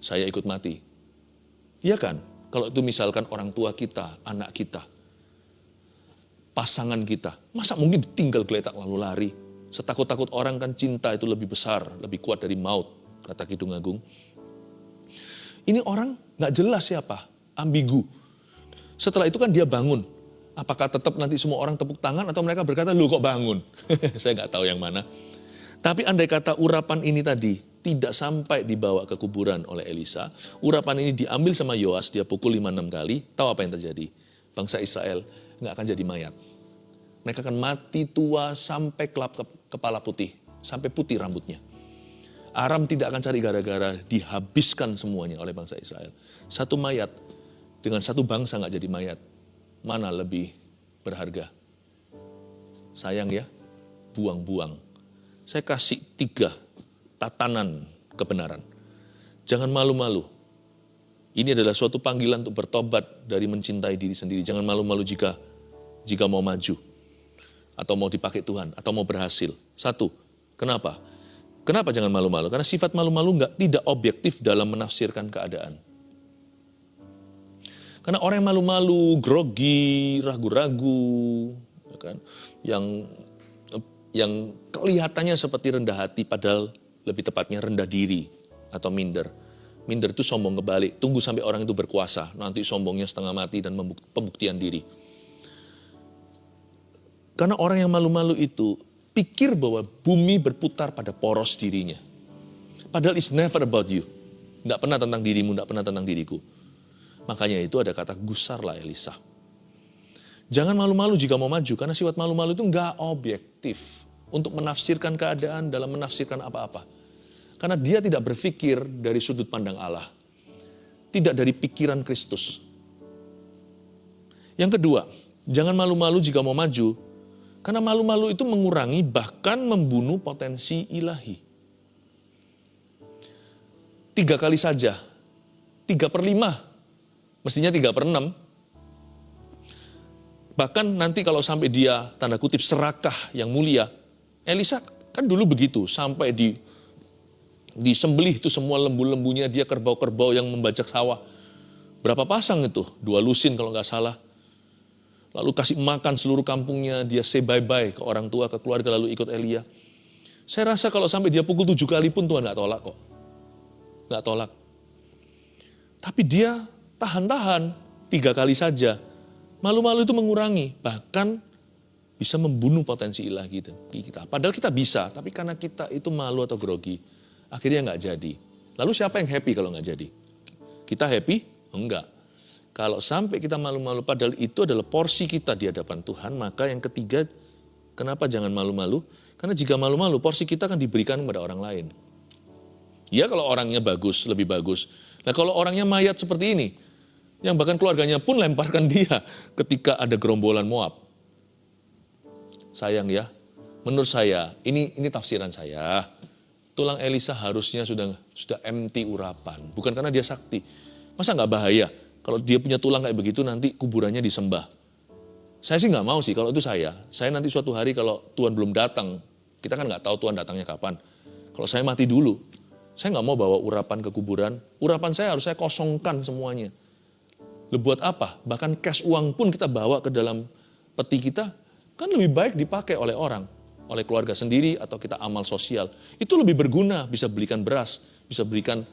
saya ikut mati. Iya kan? Kalau itu misalkan orang tua kita, anak kita, pasangan kita, masa mungkin ditinggal geletak lalu lari? Setakut-takut orang kan cinta itu lebih besar, lebih kuat dari maut, kata Kidung Agung. Ini orang nggak jelas siapa, ambigu. Setelah itu kan dia bangun. Apakah tetap nanti semua orang tepuk tangan atau mereka berkata, lu kok bangun? Saya nggak tahu yang mana. Tapi andai kata urapan ini tadi tidak sampai dibawa ke kuburan oleh Elisa, urapan ini diambil sama Yoas, dia pukul 5-6 kali, tahu apa yang terjadi? Bangsa Israel nggak akan jadi mayat. Mereka akan mati tua sampai kepala putih, sampai putih rambutnya. Aram tidak akan cari gara-gara, dihabiskan semuanya oleh bangsa Israel. Satu mayat dengan satu bangsa nggak jadi mayat. Mana lebih berharga? Sayang ya, buang-buang. Saya kasih 3 tatanan kebenaran. Jangan malu-malu. Ini adalah suatu panggilan untuk bertobat dari mencintai diri sendiri. Jangan malu-malu jika mau maju. Atau mau dipakai Tuhan. Atau mau berhasil. 1, kenapa? Kenapa jangan malu-malu? Karena sifat malu-malu tidak objektif dalam menafsirkan keadaan. Karena orang yang malu-malu, grogi, ragu-ragu, ya kan? yang kelihatannya seperti rendah hati, padahal lebih tepatnya rendah diri atau minder. Minder itu sombong kebalik, tunggu sampai orang itu berkuasa, nanti sombongnya setengah mati dan pembuktian diri. Karena orang yang malu-malu itu pikir bahwa bumi berputar pada poros dirinya. Padahal it's never about you. Tidak pernah tentang dirimu, tidak pernah tentang diriku. Makanya itu ada kata gusarlah Elisa. Jangan malu-malu jika mau maju, karena sifat malu-malu itu nggak objektif untuk menafsirkan keadaan dalam menafsirkan apa-apa. Karena dia tidak berpikir dari sudut pandang Allah. Tidak dari pikiran Kristus. Yang kedua, jangan malu-malu jika mau maju, karena malu-malu itu mengurangi bahkan membunuh potensi ilahi. 3 kali saja, 3/5. Mestinya 3/6. Bahkan nanti kalau sampai dia tanda kutip serakah yang mulia. Elisa kan dulu begitu. Sampai disembelih itu semua lembu-lembunya dia, kerbau-kerbau yang membajak sawah. Berapa pasang itu? 2 lusin kalau nggak salah. Lalu kasih makan seluruh kampungnya. Dia say bye-bye ke orang tua, ke keluarga, lalu ikut Elia. Saya rasa kalau sampai dia pukul 7 kali pun Tuhan nggak tolak kok. Nggak tolak. Tapi dia tahan-tahan 3 kali saja. Malu-malu itu mengurangi, bahkan bisa membunuh potensi ilahi kita. Padahal kita bisa, tapi karena kita itu malu atau grogi, akhirnya nggak jadi. Lalu siapa yang happy kalau nggak jadi? Kita happy? Enggak. Kalau sampai kita malu-malu, padahal itu adalah porsi kita di hadapan Tuhan, maka yang ketiga, kenapa jangan malu-malu? Karena jika malu-malu, porsi kita akan diberikan kepada orang lain. Ya kalau orangnya bagus, lebih bagus. Nah kalau orangnya mayat seperti ini, yang bahkan keluarganya pun lemparkan dia ketika ada gerombolan Moab. Sayang ya, menurut saya, ini tafsiran saya. Tulang Elisa harusnya sudah empty urapan, bukan karena dia sakti. Masa nggak bahaya kalau dia punya tulang kayak begitu nanti kuburannya disembah? Saya sih nggak mau sih kalau itu saya. Saya nanti suatu hari kalau Tuhan belum datang, kita kan nggak tahu Tuhan datangnya kapan. Kalau saya mati dulu, saya nggak mau bawa urapan ke kuburan. Urapan saya harus saya kosongkan semuanya. Buat apa? Bahkan cash uang pun kita bawa ke dalam peti kita, kan lebih baik dipakai oleh orang, oleh keluarga sendiri atau kita amal sosial. Itu lebih berguna, bisa belikan beras, bisa berikan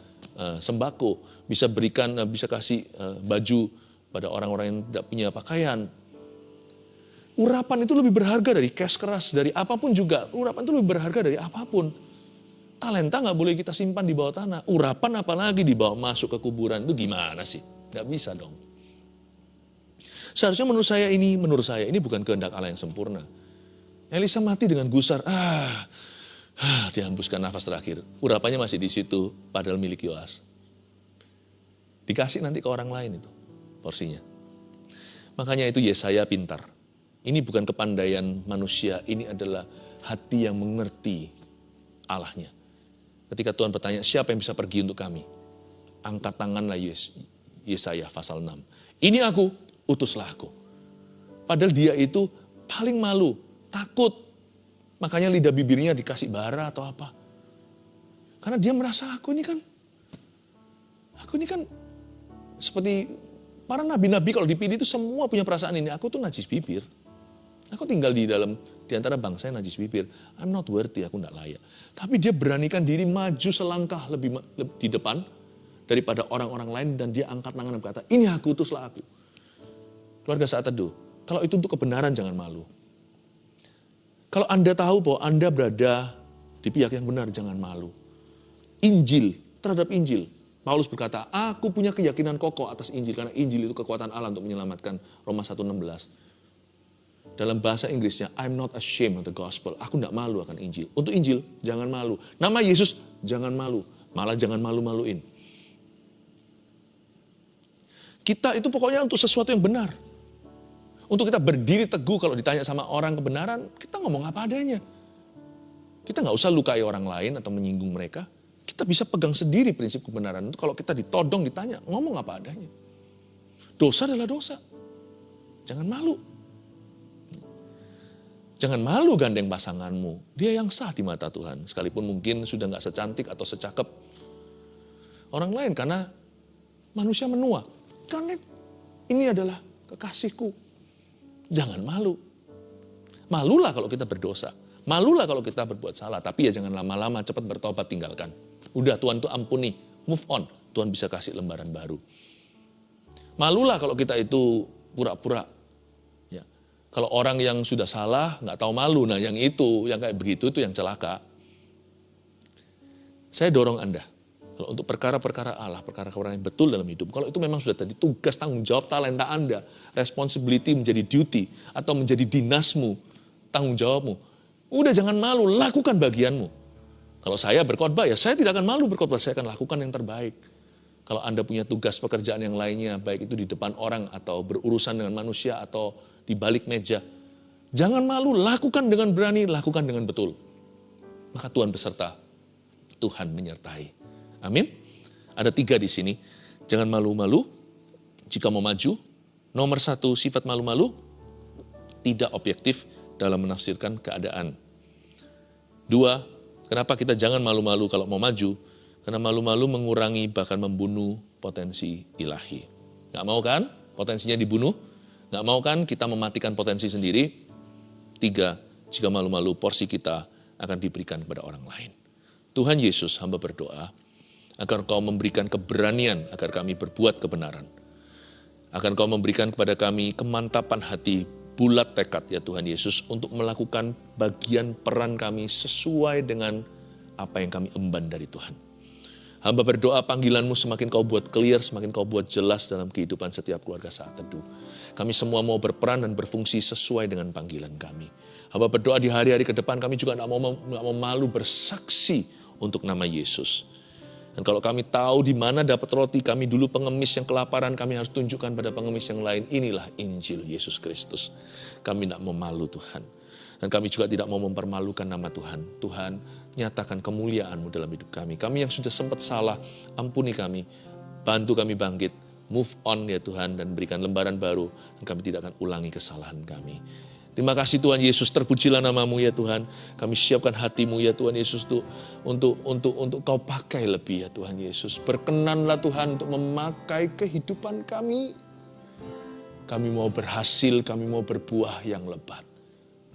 sembako, bisa kasih baju pada orang-orang yang tidak punya pakaian. Urapan itu lebih berharga dari cash keras, dari apapun juga. Urapan itu lebih berharga dari apapun. Talenta nggak boleh kita simpan di bawah tanah. Urapan apalagi dibawa masuk ke kuburan, itu gimana sih? Nggak bisa dong. Seharusnya menurut saya ini bukan kehendak Allah yang sempurna. Elisa mati dengan gusar, dihembuskan nafas terakhir. Urapannya masih di situ, padahal milik Yoas. Dikasih nanti ke orang lain itu porsinya. Makanya itu Yesaya pintar. Ini bukan kepandaian manusia, ini adalah hati yang mengerti Allahnya. Ketika Tuhan bertanya, siapa yang bisa pergi untuk kami? Angkat tanganlah Yesaya pasal 6. Ini aku, utuslah aku. Padahal dia itu paling malu, takut. Makanya lidah bibirnya dikasih bara atau apa. Karena dia merasa aku ini kan Aku ini kan seperti para nabi-nabi kalau dipilih itu semua punya perasaan ini. Aku tuh najis bibir. Aku tinggal di antara bangsa yang najis bibir. I'm not worthy, aku tidak layak. Tapi dia beranikan diri maju selangkah lebih di depan daripada orang-orang lain dan dia angkat tangan dan berkata, ini aku, utuslah aku. Keluarga Saat Teduh, kalau itu untuk kebenaran jangan malu. Kalau Anda tahu bahwa Anda berada di pihak yang benar, jangan malu. Injil, terhadap Injil, Paulus berkata, aku punya keyakinan kokoh atas Injil, karena Injil itu kekuatan Allah untuk menyelamatkan, Roma 1:16. Dalam bahasa Inggrisnya, I'm not ashamed of the gospel. Aku tidak malu akan Injil. Untuk Injil, jangan malu. Nama Yesus, jangan malu. Malah jangan malu-maluin. Kita itu pokoknya untuk sesuatu yang benar. Untuk kita berdiri teguh kalau ditanya sama orang kebenaran, kita ngomong apa adanya. Kita nggak usah lukai orang lain atau menyinggung mereka. Kita bisa pegang sendiri prinsip kebenaran itu. Kalau kita ditodong, ditanya, ngomong apa adanya. Dosa adalah dosa. Jangan malu. Jangan malu gandeng pasanganmu. Dia yang sah di mata Tuhan. Sekalipun mungkin sudah nggak secantik atau secakep orang lain. Karena manusia menua. Karena ini adalah kekasihku. Jangan malu. Malulah kalau kita berdosa. Malulah kalau kita berbuat salah. Tapi ya jangan lama-lama, cepat bertobat, tinggalkan. Udah, Tuhan tuh ampuni. Move on. Tuhan bisa kasih lembaran baru. Malulah kalau kita itu pura-pura. Ya. Kalau orang yang sudah salah, nggak tahu malu. Nah yang itu, yang kayak begitu itu yang celaka. Saya dorong Anda. Kalau untuk perkara-perkara Allah, perkara-perkara yang betul dalam hidup, kalau itu memang sudah tadi tugas, tanggung jawab, talenta Anda, responsibility menjadi duty, atau menjadi dinasmu, tanggung jawabmu, udah jangan malu, lakukan bagianmu. Kalau saya berkhotbah, ya saya tidak akan malu berkhotbah, saya akan lakukan yang terbaik. Kalau Anda punya tugas pekerjaan yang lainnya, baik itu di depan orang, atau berurusan dengan manusia, atau di balik meja, jangan malu, lakukan dengan berani, lakukan dengan betul. Maka Tuhan beserta, Tuhan menyertai. Amin. Ada 3 di sini. Jangan malu-malu jika mau maju. Nomor 1, sifat malu-malu tidak objektif dalam menafsirkan keadaan. 2, kenapa kita jangan malu-malu kalau mau maju? Karena malu-malu mengurangi bahkan membunuh potensi ilahi. Nggak mau kan potensinya dibunuh? Nggak mau kan kita mematikan potensi sendiri? 3, jika malu-malu porsi kita akan diberikan kepada orang lain. Tuhan Yesus, hamba berdoa agar Kau memberikan keberanian agar kami berbuat kebenaran. Agar Kau memberikan kepada kami kemantapan hati, bulat tekad ya Tuhan Yesus untuk melakukan bagian peran kami sesuai dengan apa yang kami emban dari Tuhan. Hamba berdoa panggilan-Mu semakin Kau buat clear, semakin Kau buat jelas dalam kehidupan setiap keluarga Saat Teduh. Kami semua mau berperan dan berfungsi sesuai dengan panggilan kami. Hamba berdoa di hari-hari ke depan kami juga tidak mau malu bersaksi untuk nama Yesus. Dan kalau kami tahu di mana dapat roti, kami dulu pengemis yang kelaparan, kami harus tunjukkan pada pengemis yang lain, inilah Injil Yesus Kristus. Kami tidak mau malu Tuhan. Dan kami juga tidak mau mempermalukan nama Tuhan. Tuhan, nyatakan kemuliaan-Mu dalam hidup kami. Kami yang sudah sempat salah, ampuni kami. Bantu kami bangkit, move on ya Tuhan, dan berikan lembaran baru. Dan kami tidak akan ulangi kesalahan kami. Terima kasih Tuhan Yesus, terpujilah nama-Mu ya Tuhan. Kami siapkan hati-Mu ya Tuhan Yesus untuk Kau pakai lebih ya Tuhan Yesus. Berkenanlah Tuhan untuk memakai kehidupan kami. Kami mau berhasil, kami mau berbuah yang lebat.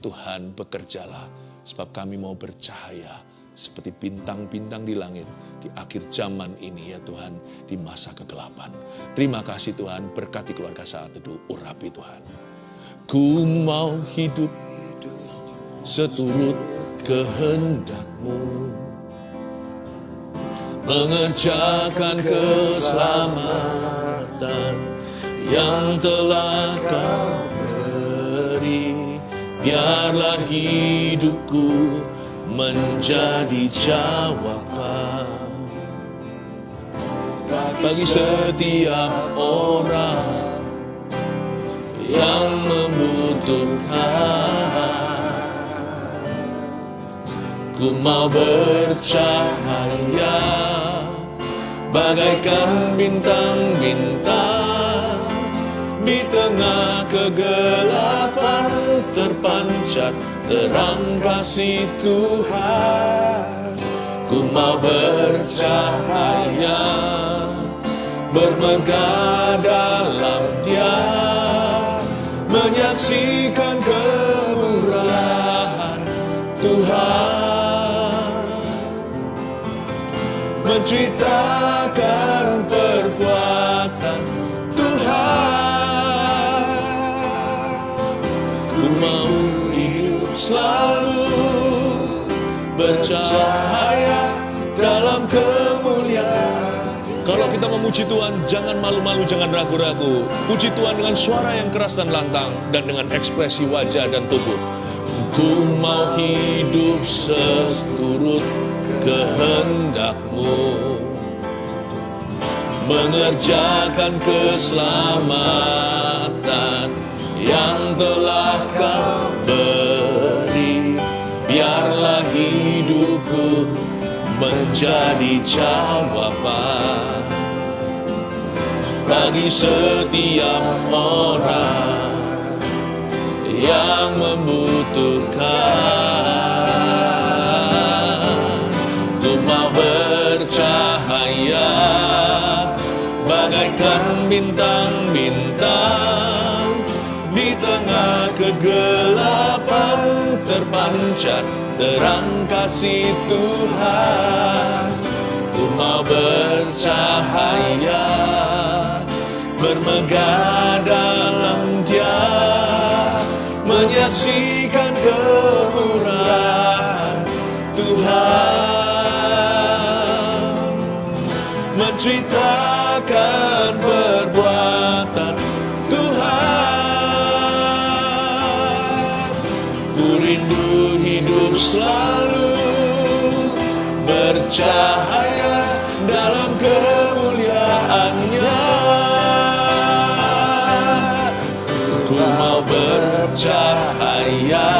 Tuhan bekerjalah, sebab kami mau bercahaya seperti bintang-bintang di langit di akhir zaman ini ya Tuhan, di masa kegelapan. Terima kasih Tuhan, berkati keluarga Saat Teduh, urapi Tuhan. Ku mau hidup seturut kehendak-Mu, mengerjakan keselamatan yang telah Kau beri. Biarlah hidupku menjadi jawaban bagi setiap orang yang membutuhkan. Ku mau bercahaya bagaikan bintang-bintang, di tengah kegelapan terpancar terang kasih Tuhan. Ku mau bercahaya bermegah dalam Dia, menyaksikan kemurahan Tuhan, menceritakan perbuatan Tuhan. Ku mau hidup selalu bercahaya dalam kemuliaan. Kalau kita memuji Tuhan, jangan malu-malu, jangan ragu-ragu. Puji Tuhan dengan suara yang keras dan lantang, dan dengan ekspresi wajah dan tubuh. Ku mau hidup seturut kehendak-Mu, mengerjakan keselamatan yang telah Kau beri. Biarlah hidupku menjadi jawaban bagi setiap orang yang membutuhkan. Ku mau bercahaya bagaikan bintang-bintang, di tengah kegelapan terpancar terang kasih Tuhan. Ku mau bercahaya bermegah dalam Dia, menyaksikan kemurahan Tuhan, menceritakan perbuatan Tuhan. Ku rindu hidup selalu bercahaya dalam kemuliaan-Nya. Ku mau bercahaya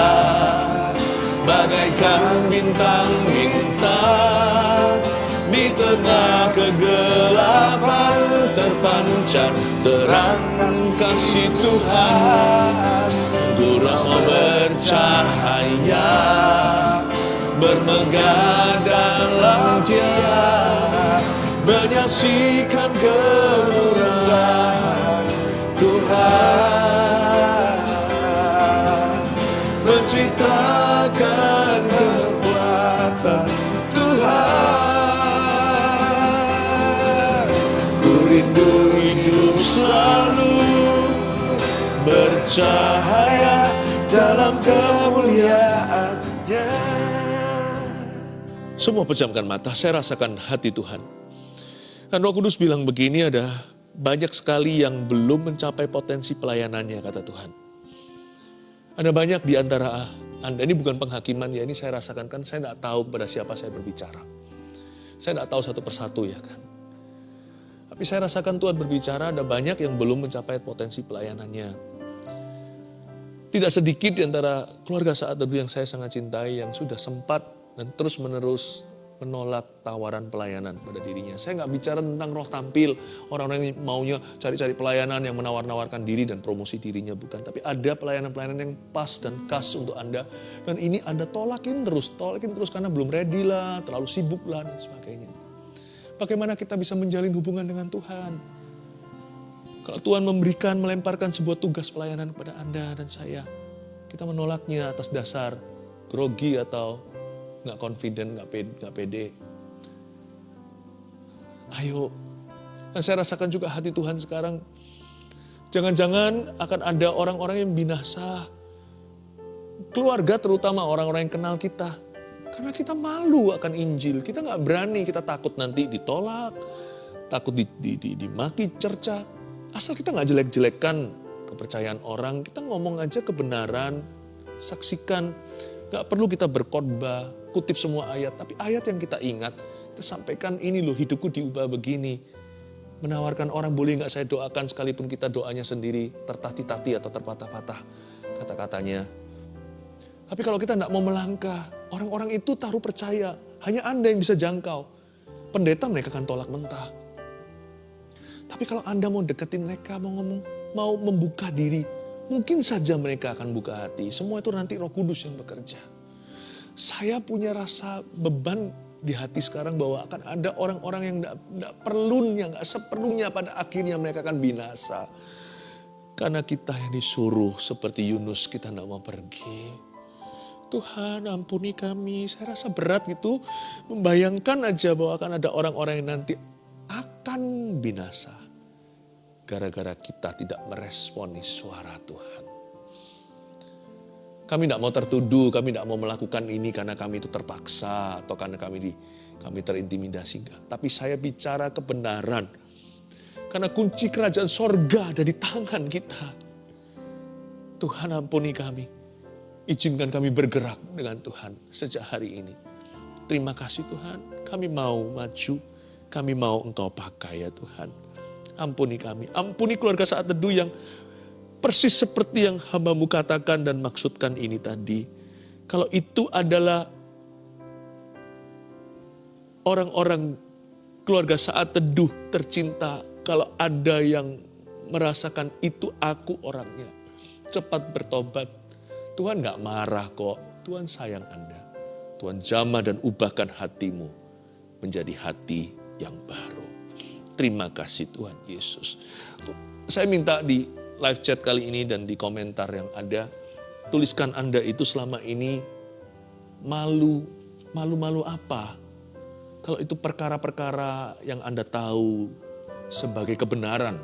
bagaikan bintang-bintang, di tengah kegelapan terpancar terang kasih Tuhan. Ku mau bercahaya bermegah dalam Dia, menyaksikan kemurahan Tuhan, menceritakan perbuatan Tuhan. Ku rindu hidup selalu bercahaya dalam kemuliaan-Nya. Semua pejamkan mata, saya rasakan hati Tuhan. Dan Roh Kudus bilang begini, ada banyak sekali yang belum mencapai potensi pelayanannya, kata Tuhan. Ada banyak di antara Anda, ini bukan penghakiman ya, ini saya rasakan, kan saya tidak tahu pada siapa saya berbicara. Saya tidak tahu satu persatu ya kan. Tapi saya rasakan Tuhan berbicara, ada banyak yang belum mencapai potensi pelayanannya. Tidak sedikit di antara keluarga Saat Teduh yang saya sangat cintai, yang sudah sempat dan terus-menerus menolak tawaran pelayanan pada dirinya. Saya nggak bicara tentang roh tampil, orang-orang yang maunya cari-cari pelayanan yang menawar-nawarkan diri dan promosi dirinya, bukan. Tapi ada pelayanan-pelayanan yang pas dan khas untuk Anda. Dan ini Anda tolakin terus karena belum ready lah, terlalu sibuk lah, dan sebagainya. Bagaimana kita bisa menjalin hubungan dengan Tuhan? Kalau Tuhan melemparkan sebuah tugas pelayanan kepada Anda dan saya, kita menolaknya atas dasar grogi atau nggak confident, nggak pede. Ayo. Dan saya rasakan juga hati Tuhan sekarang. Jangan-jangan akan ada orang-orang yang binasa. Keluarga terutama orang-orang yang kenal kita. Karena kita malu akan Injil. Kita nggak berani, kita takut nanti ditolak. Takut dimaki, cerca. Asal kita nggak jelek-jelekan kepercayaan orang. Kita ngomong aja kebenaran. Saksikan. Nggak perlu kita berkhotbah, kutip semua ayat, tapi ayat yang kita ingat, kita sampaikan ini loh hidupku diubah begini. Menawarkan orang, boleh nggak saya doakan sekalipun kita doanya sendiri tertati-tati atau terpatah-patah kata-katanya. Tapi kalau kita nggak mau melangkah, orang-orang itu taruh percaya, hanya Anda yang bisa jangkau. Pendeta mereka akan tolak mentah. Tapi kalau Anda mau deketin mereka, mau membuka diri, mungkin saja mereka akan buka hati. Semua itu nanti Roh Kudus yang bekerja. Saya punya rasa beban di hati sekarang bahwa akan ada orang-orang yang tidak perlunya, nggak seperlunya pada akhirnya mereka akan binasa. Karena kita yang disuruh seperti Yunus, kita tidak mau pergi. Tuhan ampuni kami, saya rasa berat gitu. Membayangkan aja bahwa akan ada orang-orang yang nanti akan binasa. Gara-gara kita tidak meresponi suara Tuhan. Kami tidak mau tertuduh, kami tidak mau melakukan ini karena kami itu terpaksa atau karena kami terintimidasi. Enggak. Tapi saya bicara kebenaran. Karena kunci kerajaan sorga ada di tangan kita. Tuhan ampuni kami. Izinkan kami bergerak dengan Tuhan sejak hari ini. Terima kasih Tuhan, kami mau maju. Kami mau Engkau pakai ya Tuhan. Ampuni kami, ampuni keluarga Saat Teduh yang persis seperti yang hamba-Mu katakan dan maksudkan ini tadi. Kalau itu adalah orang-orang keluarga Saat Teduh tercinta, kalau ada yang merasakan itu aku orangnya, cepat bertobat. Tuhan gak marah kok, Tuhan sayang Anda. Tuhan jamah dan ubahkan hatimu menjadi hati yang baru. Terima kasih Tuhan Yesus. Saya minta di live chat kali ini dan di komentar yang ada, tuliskan Anda itu selama ini malu apa? Kalau itu perkara-perkara yang Anda tahu sebagai kebenaran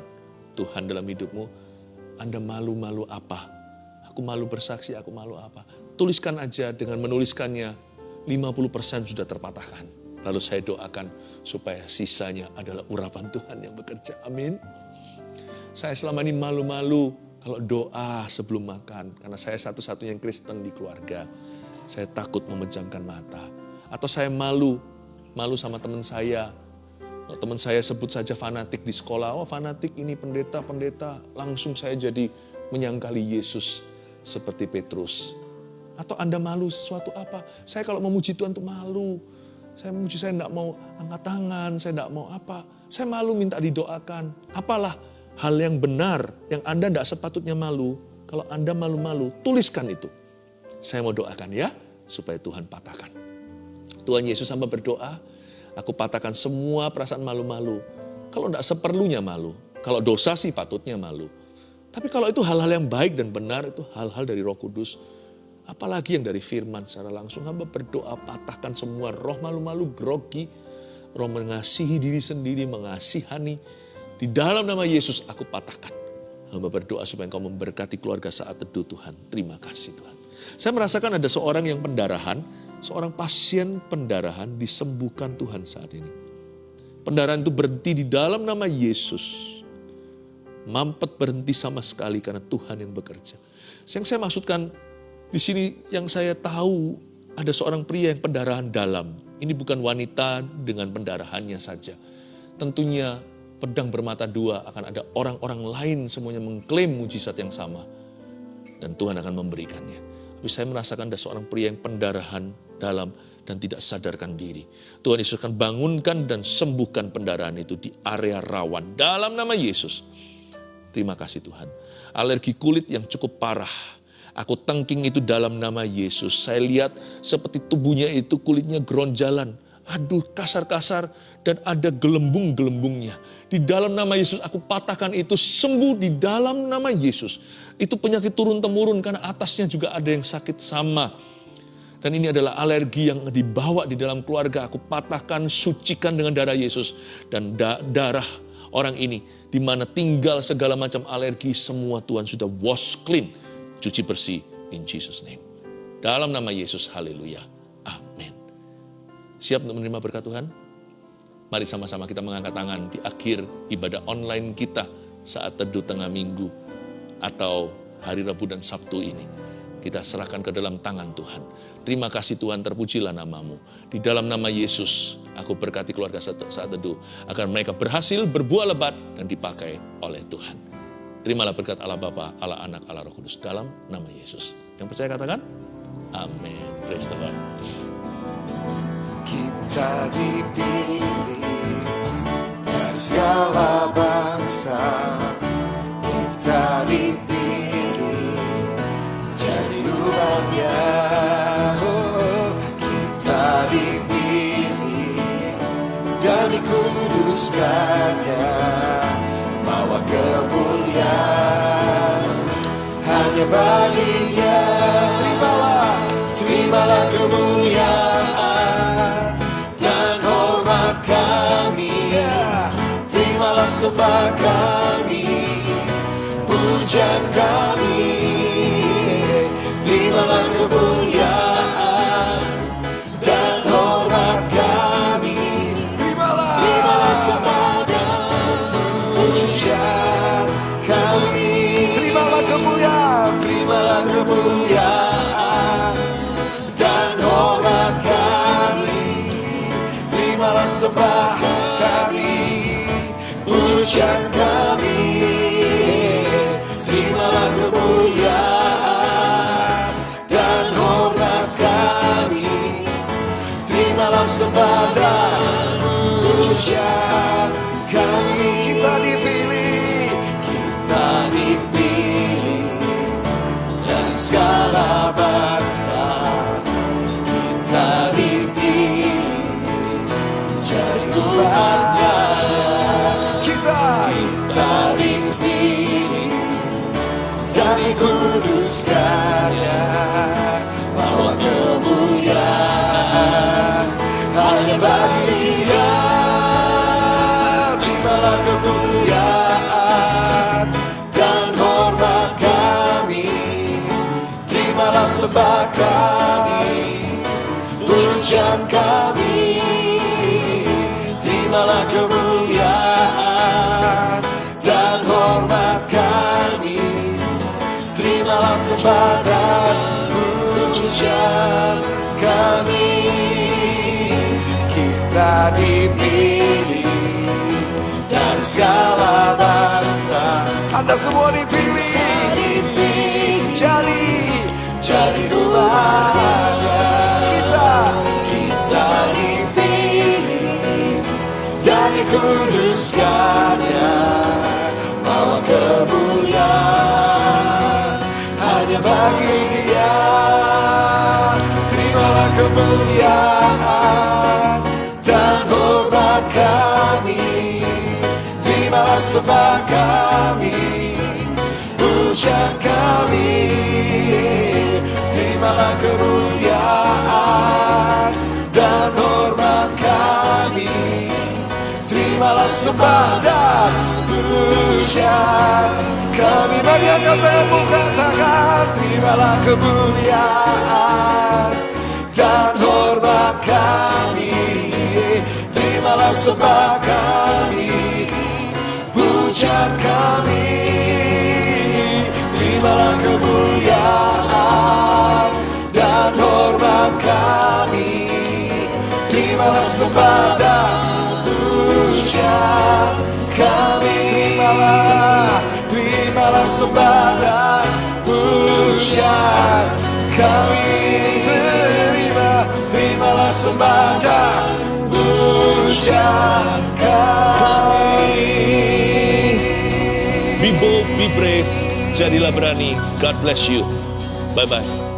Tuhan dalam hidupmu, Anda malu apa? Aku malu bersaksi, aku malu apa? Tuliskan aja, dengan menuliskannya 50% sudah terpatahkan. Lalu saya doakan supaya sisanya adalah urapan Tuhan yang bekerja. Amin. Saya selama ini malu-malu kalau doa sebelum makan. Karena saya satu-satunya yang Kristen di keluarga. Saya takut memejamkan mata. Atau saya malu sama teman saya. Kalau teman saya sebut saja fanatik di sekolah. Oh fanatik ini pendeta. Langsung saya jadi menyangkali Yesus seperti Petrus. Atau Anda malu sesuatu apa? Saya kalau memuji Tuhan itu malu. Saya memuji, saya tidak mau angkat tangan, saya tidak mau apa. Saya malu minta didoakan. Apalah hal yang benar yang Anda tidak sepatutnya malu. Kalau Anda malu-malu, tuliskan itu. Saya mau doakan ya, supaya Tuhan patahkan. Tuhan Yesus hamba berdoa, aku patahkan semua perasaan malu-malu. Kalau tidak seperlunya malu. Kalau dosa sih patutnya malu. Tapi kalau itu hal-hal yang baik dan benar, itu hal-hal dari Roh Kudus. Apalagi yang dari firman secara langsung, hamba berdoa patahkan semua roh malu-malu, grogi, roh mengasihi diri sendiri, mengasihani. Di dalam nama Yesus aku patahkan. Hamba berdoa supaya Engkau memberkati keluarga Saat Teduh Tuhan. Terima kasih Tuhan. Saya merasakan ada seorang yang pendarahan, seorang pasien pendarahan disembuhkan Tuhan saat ini. Pendarahan itu berhenti di dalam nama Yesus. Mampet berhenti sama sekali karena Tuhan yang bekerja. Yang saya maksudkan, di sini yang saya tahu ada seorang pria yang pendarahan dalam. Ini bukan wanita dengan pendarahannya saja. Tentunya pedang bermata dua, akan ada orang-orang lain semuanya mengklaim mujizat yang sama. Dan Tuhan akan memberikannya. Tapi saya merasakan ada seorang pria yang pendarahan dalam dan tidak sadarkan diri. Tuhan Yesus akan bangunkan dan sembuhkan pendarahan itu di area rawan dalam nama Yesus. Terima kasih Tuhan. Alergi kulit yang cukup parah, aku tengking itu dalam nama Yesus. Saya lihat seperti tubuhnya itu kulitnya geronjalan. Aduh kasar-kasar dan ada gelembung-gelembungnya. Di dalam nama Yesus aku patahkan itu, sembuh di dalam nama Yesus. Itu penyakit turun-temurun karena atasnya juga ada yang sakit sama. Dan ini adalah alergi yang dibawa di dalam keluarga. Aku patahkan, sucikan dengan darah Yesus. Dan darah orang ini, di mana tinggal segala macam alergi, semua Tuhan sudah wash clean. Cuci bersih in Jesus name. Dalam nama Yesus, haleluya. Amin. Siap untuk menerima berkat Tuhan? Mari sama-sama kita mengangkat tangan di akhir ibadah online kita saat teduh tengah minggu atau hari Rabu dan Sabtu ini. Kita serahkan ke dalam tangan Tuhan. Terima kasih Tuhan, terpujilah namamu. Di dalam nama Yesus, aku berkati keluarga saat teduh, agar mereka berhasil berbuah lebat dan dipakai oleh Tuhan. Terimalah berkat Allah Bapa, Allah Anak, Allah Roh Kudus dalam nama Yesus. Yang percaya katakan, amin. Praise the Lord. Kita dipilih dari segala bangsa, kita dipilih jadi umatnya. Kita dipilih kuduskannya, bawa kemuliaan hanya baginya. Terimalah kemuliaan dan hormat kami, terimalah sembah kami, pujian kami. Terimalah kemuliaan dan hormat kami, terimalah sembah dan pujian kami. Terimalah kemuliaan dan hormat kami, terimalah sembah kami, pujian kami. Terimalah kemuliaan dan hormat kami, terimalah sembah dan pujian kami. Kita dipilih dari segala bangsa, kita dipilih jadi umatnya. Kita dipilih dan dikuduskannya, bawa kemuliaan hanya bagi Dia. Terimalah kemuliaan dan hormat kami, terimalah sembah kami, pujian kami. Terimalah kemuliaan dan hormat kami, terimalah sembah dan pujian kami. Kita dipilih dari segala bangsa. Anda semua dipilih jadi umatnya. Kita dipilih dan dikuduskannya, bawa kemuliaan hanya bagi Dia. Terimalah kemuliaan dan hormat kami, terimalah sembah kami, pujian kami. Terimalah kemuliaan dan hormat kami, terimalah sembah dan pujian kami. Mari angkat bukan tangan. Terimalah kemuliaan dan hormat kami, terimalah sembah kami, pujian kami. Terimalah kemuliaan dan hormat kami, terimalah sembah dan pujian kami. Terimalah sembah dan pujian kami. Terimalah sembah dan pujian kami. Be bold, be brave, jadilah berani. God bless you. Bye-bye.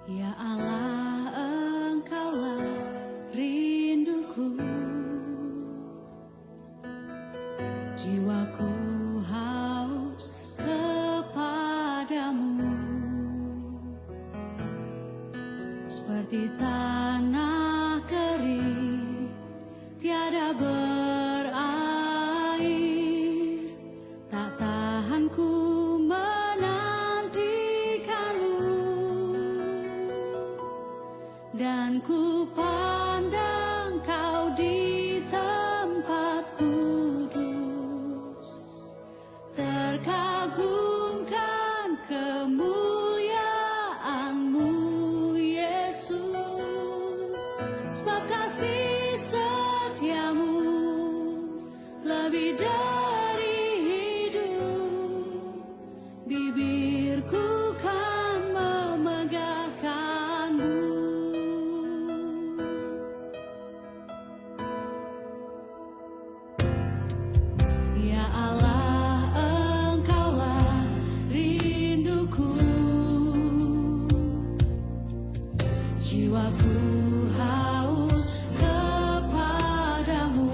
Ya Allah, Engkaulah rinduku, jiwaku haus kepadamu, seperti tanah kering tiada berair, tak tahan ku dan ku pandang Kau di tempat kudus, terkagumkan kemuliaan-Mu Yesus, sebab kasih setia-Mu jiwaku haus kepadamu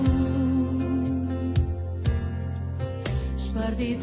seperti